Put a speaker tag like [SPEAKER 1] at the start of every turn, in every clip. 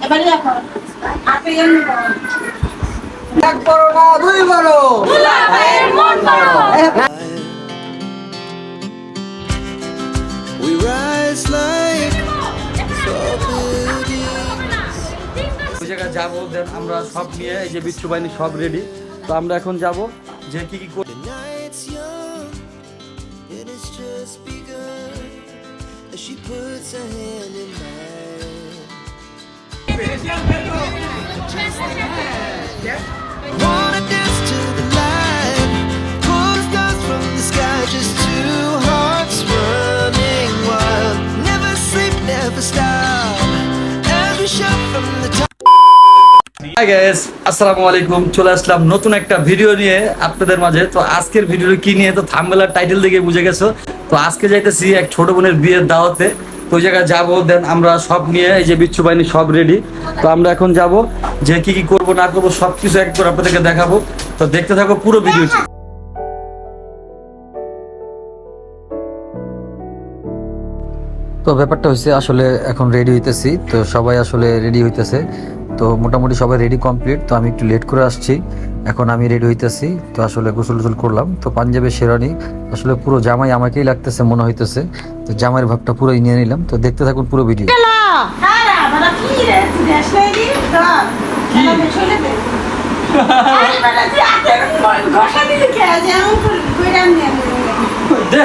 [SPEAKER 1] এবারে দেখো আপনি
[SPEAKER 2] এক বড় না দুই বড়
[SPEAKER 1] দুলা ভাইয়ের মন বড়
[SPEAKER 3] We rise like tall buildings.
[SPEAKER 4] ওই জায়গায় যাবো, দেন আমরা সব নিয়ে এই যে বিচ্ছু বাহিনী সব রেডি। তো আমরা এখন যাব যে কি কি
[SPEAKER 3] The night's young, and it's just begun. As she puts her hand in mine. Wanna dance to the light, pull the stars from the sky, just two hearts running wild. Never sleep, never stop. As we shout from the top.
[SPEAKER 4] Hi guys, আসসালামু আলাইকুম। চলে আসলাম নতুন একটা video নিয়ে আপনাদের মাঝে। তো আজকের ভিডিও কি নিয়ে তো থাম্বনেল আর টাইটেল দেখে বুঝে গেছো। তো আজকে যাইতেছি এক ছোট বোনের বিয়ের দাওয়াতে। তো ওই জায়গায় যাবো, দেন আমরা সব নিয়ে এই যে বিচ্ছু বাহিনী সব রেডি। তো আমরা এখন যাব যে কি কি করবো না করবো সব কিছু একবার আপনাদেরকে দেখাবো। তো দেখতে থাকো পুরো ভিডিওটি। তো ব্যাপারটা হচ্ছে আসলে এখন রেডি হইতেছি, তো সবাই আসলে রেডি হইতেছে। তো মোটামুটি সবাই রেডি কমপ্লিট। তো আমি একটু লেট করে আসছি, এখন আমি রেডি হইতেছি। তো আসলে গোসল টোসল করলাম, তো পাঞ্জাবের শেরানি আসলে পুরো জামাই আমাকেই লাগতেছে মনে হইতেছে। তো জামাইয়ের ভাবটা পুরোই নিয়ে নিলাম। তো দেখতে থাকুন পুরো ভিডিও।
[SPEAKER 1] আরে বাবা কি রে দেশ লাগি তো কি চলে দে আরে বাবা তুই আতে ঘষা দিলি কে যেমন কইরাম নিয়ে
[SPEAKER 4] দে।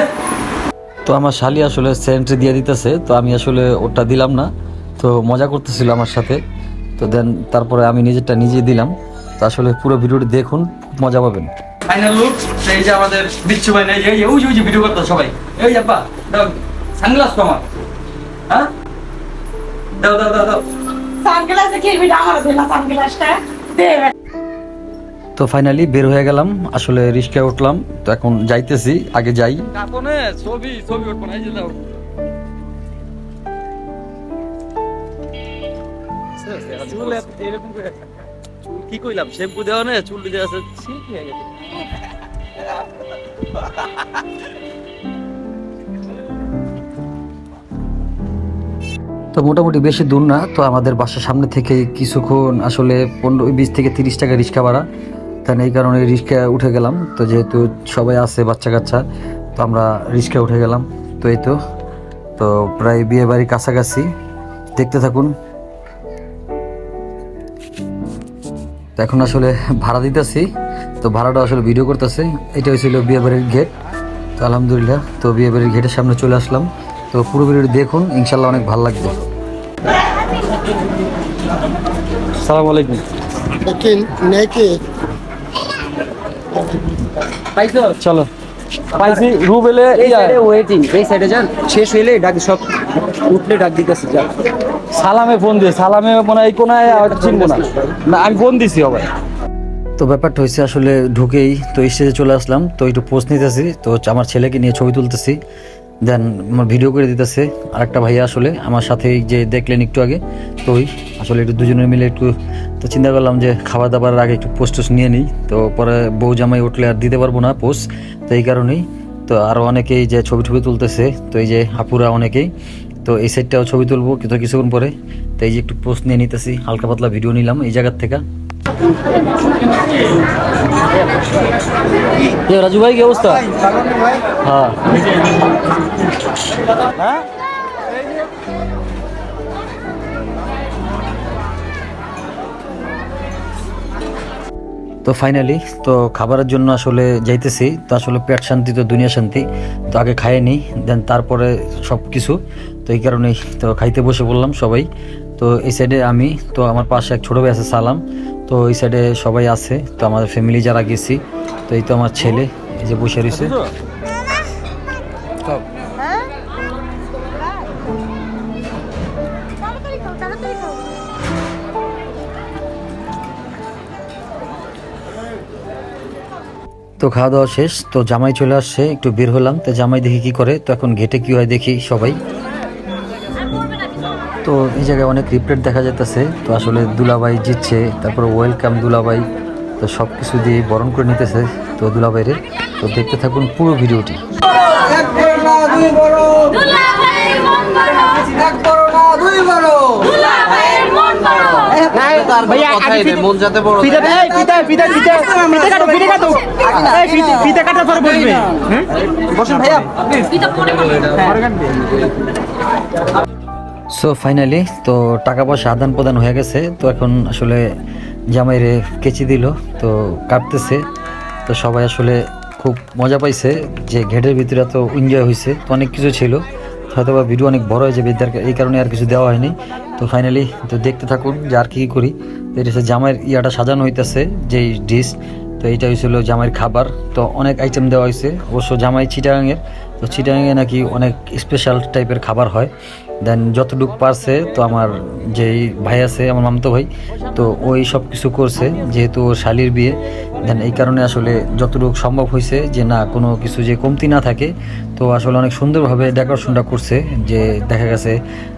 [SPEAKER 4] তো আমার শালি আসলে সেন্ট দিয়ে দিতেছে, তো আমি আসলে ওটা দিলাম না। তো মজা করতেছিল আমার সাথে। তো দেন তারপরে আমি নিজেরটা নিজেই দিলাম। তো আসলে পুরো ভিডিওটি দেখুন, খুব মজা পাবেন। ফাইনাল লুক এই যে আমাদের বিচ্ছু ভাই নাই, এই যে ওই যে ভিডিও করতে সবাই। এই যে আপা দাও সানগ্লাস তো আমার। হ্যাঁ দাও দাও দাও দাও।
[SPEAKER 1] সানগ্লাস কি ভিডিও আমার দিলা সানগ্লাসটা দে।
[SPEAKER 4] তো ফাইনালি বের হয়ে গেলাম, আসলে রিস্কায় উঠলাম। তো এখন যাইতেছি, আগে যাই। কাপনে ছবি ছবি উঠবো না, এই যে দাও। চুল এরকম করে চুল কি কইলাম, শ্যাম্পু দেওয়া না, চুল দিতে আছে ঠিক হয়ে গেছে। তো মোটামুটি বেশি দূর না, তো আমাদের বাসার সামনে থেকে কিছুক্ষণ আসলে 15-20 থেকে 30 টাকা রিক্সা ভাড়া। তাই এই কারণে রিক্সা উঠে গেলাম। তো যেহেতু সবাই আছে বাচ্চা কাচ্চা, তো আমরা রিক্সা উঠে গেলাম। তো এই তো প্রায় বিয়ে বাড়ির কাছাকাছি, দেখতে থাকুন। তো এখন আসলে ভাড়া দিতেছি, তো ভাড়াটা আসলে ভিডিও করতেছে। এটা হয়েছিল বিয়ে বাড়ির গেট। তো আলহামদুলিল্লাহ, তো বিয়ে বাড়ির গেটের সামনে চলে আসলাম। তো পুরো ভিডিওটি দেখুন, ইনশাল্লাহ অনেক ভালো লাগবে। আসসালামু আলাইকুম। চলো পাইছি রুবেলে এই সাইডে ওয়েটিং, এই সাইডে যান, শেষ হইলে ডাক সব উঠলে ডাক দিতেছে। যা সালামে ফোন দিয়ে, সালামে মনে হয় কোনায় চিনবো না, না আমি ফোন দিছি আবার। তো ব্যাপারটা হয়েছে আসলে ঢুকেই তো স্টেজে চলে আসলাম। তো একটু পোস্ট নিতেছি, তো আমার ছেলেকে নিয়ে ছবি তুলতেছি, দেন আমার ভিডিও করে দিতেছে আরেকটা ভাইয়া আসলে আমার সাথে যে দেখলেন একটু আগে। তো ওই আসলে একটু দুজনে মিলে একটু তো চিন্তা করলাম যে খাবার দাবারের আগে একটু পোস্ট টোস্ট নিয়ে নিই। তো পরে বউ জামাই উঠলে আর দিতে পারবো না পোস্ট, তো এই কারণেই। তো আরও অনেকেই যে ছবি তুলতেছে, তো এই যে আপুরা অনেকেই। তো এই সাইডটাও ছবি তুলবো কিন্তু কিছুক্ষণ পরে। তো এই যে একটু পোস্ট নিয়ে নিতেছি, হালকা পাতলা ভিডিও নিলাম এই জায়গার থেকে। রাজু ভাই কি অবস্থা? হ্যাঁ তো ফাইনালি তো খাবারের জন্য আসলে যাইতেছি। তো আসলে পেট শান্তি তো দুনিয়া শান্তি, তো আগে খাইয়ে নিই দেন তারপরে সব কিছু। তো এই কারণেই তো খাইতে বসে বললাম সবাই। তো এই সাইডে আমি, তো আমার পাশে এক ছোটো ভাই আছে সালাম। তো এই সাইডে সবাই আছে, তো আমাদের ফ্যামিলি যারা গেছি। তো এই তো আমার ছেলে এই যে বসে রয়েছে। তো খাওয়া দাওয়া শেষ, তো জামাই চলে আসছে, একটু বের হলাম। তো জামাই দেখি কি করে, তো এখন গেটে কি হয় দেখি সবাই। তো এই জায়গায় অনেক রিপ্লেট দেখা যাইতেছে। তো আসলে দুলাভাই জিতছে, তারপরে ওয়েলকাম দুলাভাই, তো সব কিছু দিয়ে বরণ করে নিতেছে তো দুলাভাইরে। তো দেখতে থাকুন পুরো ভিডিওটি।
[SPEAKER 2] এক বড় না দুই বড়
[SPEAKER 1] দুলা ভাইয়ের মন বড়
[SPEAKER 2] এক বড় না দুই বড় তো আর কোনো কথাই নেই, মন যাতে বড়
[SPEAKER 5] ফিতে কাটো ফিতে কাটার পর বসবে
[SPEAKER 2] বসুন ভাইয়া
[SPEAKER 4] সো ফাইনালি তো টাকা পয়সা আদান প্রদান হয়ে গেছে। তো এখন আসলে জামাইরে কেচি দিল, তো কাটতেছে। তো সবাই আসলে খুব মজা পাইছে যে ঘেটের ভিতরে এত এনজয় হয়েছে। তো অনেক কিছু ছিল, হয়তো বা ভিডিও অনেক বড় হয়ে যাবে, এই কারণে আর কিছু দেওয়া হয়নি। তো ফাইনালি তো দেখতে থাকুন যে আর কী করি। তো এটা হচ্ছে জামাইয়ের ইয়াটা সাজানো হইতেছে যেই ডিশ। তো এইটা হয়েছিল জামাইয়ের খাবার। তো অনেক আইটেম দেওয়া হয়েছে, অবশ্য জামাই চিটাগাঙের। তো চিটাগাঙে নাকি অনেক স্পেশাল টাইপের খাবার হয়। দেন যতটুকু পারছে, তো আমার যেই ভাই আছে, আমার মামতো ভাই, তো ওই সব কিছু করছে, যেহেতু ওর শালির বিয়ে। দেন এই কারণে আসলে যতটুকু সম্ভব হয়েছে যে না কোনো কিছু যে কমতি না থাকে। তো আসলে অনেক সুন্দরভাবে ডেকোরেশনটা করছে, যে দেখা গেছে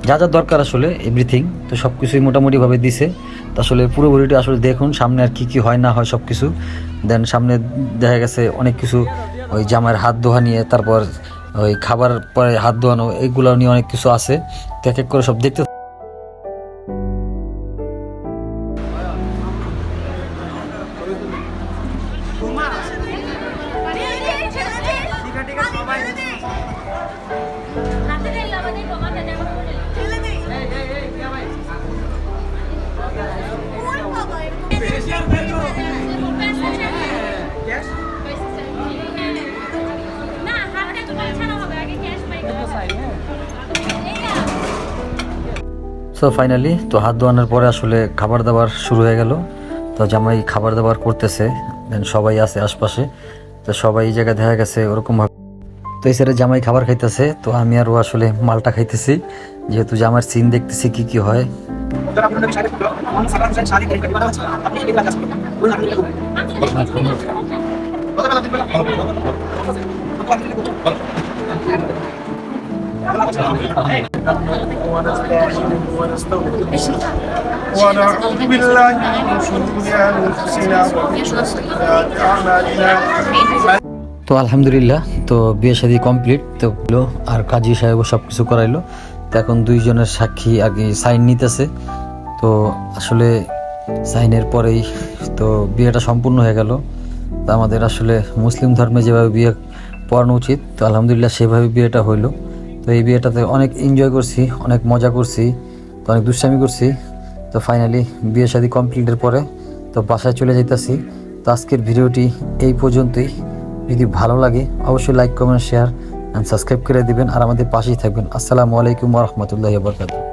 [SPEAKER 4] যা যা দরকার আসলে এভরিথিং, তো সব কিছুই মোটামুটিভাবে দিছে। তো আসলে পুরো ভিডিওটা আসলে দেখুন সামনে আর কি হয় না হয় সব কিছু। দেন সামনে দেখা গেছে অনেক কিছু, ওই জামাইয়ের হাত ধোয়া নিয়ে, তারপর ওই খাবার পরে হাত ধোয়ানো, এইগুলো নিয়ে অনেক কিছু আছে। তো এক এক করে সব দেখতে সো ফাইনালি তো হাত ধোয়ানোর পরে আসলে খাবার দাবার শুরু হয়ে গেল। তো জামাই খাবার দাবার করতেছে, দেন সবাই আছে আশপাশে। তো সবাই এই জায়গায় দেখা গেছে ওরকমভাবে। তো এই সাইডে জামাই খাবার খাইতেছে, তো আমি আর ও আসলে মালটা খাইতেছি, যেহেতু জামার সিন দেখতেছি কি হয়।
[SPEAKER 6] ونعوذ بالله من شرور أنفسنا ومن سيئات أعمالنا
[SPEAKER 4] তো আলহামদুলিল্লাহ, তো বিয়ে শাদী কমপ্লিট। তো আর কাজী সাহেব সব কিছু করাইলো। তো এখন দুইজনের সাক্ষী আগে সাইন নিতেছে। তো আসলে সাইনের পরেই তো বিয়েটা সম্পূর্ণ হয়ে গেল। তো আমাদের আসলে মুসলিম ধর্মে যেভাবে বিয়ে পড়ানো উচিত, তো আলহামদুলিল্লাহ সেভাবে বিয়েটা হইলো। তো এই বিয়েটাতে অনেক এনজয় করছি, অনেক মজা করছি, তো অনেক দুষ্টামি করছি। তো ফাইনালি বিয়ে শাদী কমপ্লিটের পরে তো বাসায় চলে যাইতেছি। তো আজকের ভিডিওটি এই পর্যন্তই। যদি ভালো লাগে অবশ্যই like, comment, share and subscribe করে দিবেন, আর আমাদের পাশেই থাকবেন। আসসালামু আলাইকুম ওয়া রাহমাতুল্লাহি ওয়া বারাকাতুহু।